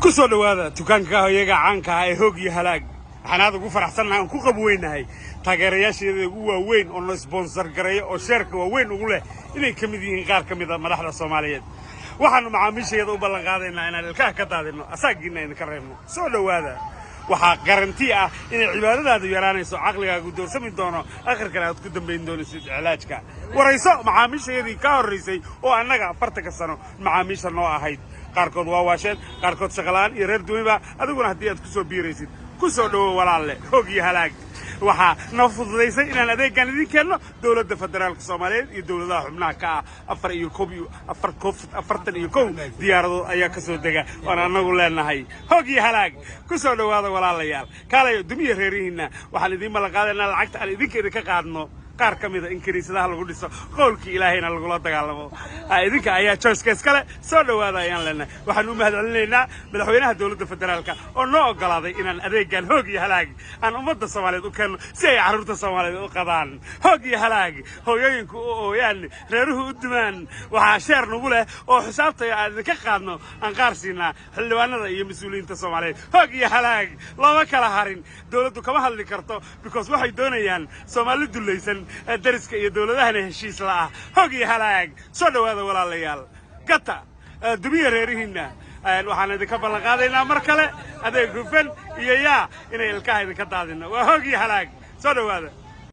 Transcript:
كسر هذا تكان كهيجا عنك هاي هوجي هلاك حنا هذا قفر أحسن عن كوكب وين هاي تاجرياش هو وين أو سبونسر جري أو شركة وين وله إني كمدين غير كمدة مراحل الصومالية وحنا مع مش يدو بلغادنا أنا الكاه كتادنا أساقنا نكرمه سولو هذا waxaa garanti ah in cibaadadaadu yaraanayso aqligaagu doorsamin doono akhirkana aad ku dambeyn doonayso cilaajka warayso macaamiisheedii ka horeysay oo annaga 40 sano macaamiisha noo ahayd qaarkood waa waasheen qaarkood shaqalaan iyo reer dumiba adiguna haddii aad ku soo biiraysid ku soo dhawo walaalle hoog iyo halaag waxaa noo fududaysay inaan adeegan idin keenno dowladda federaalka Soomaaliyeed iyo dowladaha xubnaha ka ah 4 iyo 1 diyaarado ayaa ka soo dega waan anagu leenahay hoog iyo halaag ku soo dhawaada walaalayaal kaalayo dumiye reerihiina waxaan idin mala qaadana lacagta aan idinkeeda ka qaadno qaar kamida in kiriisadaha lagu dhiso qowlkii ilaahayna lagu la dagaalamo idinka ayaa choice kale soo dhawaada ayaan leenahay waxaan u mahadcelinaynaa madaxweynaha dowladda federaalka oo noo ogolaaday inaan adeegan hoog iyo halaag aan ummadda Soomaaliyeed u keeno si ay carruurta Soomaaliyeed u qadaan hoog iyo halaag hooyooyinku oo yaan reeruhu u dumaan waxa sheer nagu leh oo xisaabtay aan ka qaadno aan qaarsiina xildhibaanada iyo mas'uuliyiinta Soomaaliyeed hoog iyo halaag lama kala harin dowladdu kama hadli karto because waxay doonayaan Soomaalidu dulaysan dariska iyo dowladahana heshiis la ah hoog iyo halaag soo dhawaada walaalayaal gata dumiye reerihiina waxaan idinka ballan qaadaynaa mar kale adeeg hufan iyo yaa inay ilkaha idinka daadino waa hoog iyo halaag soo dhawaada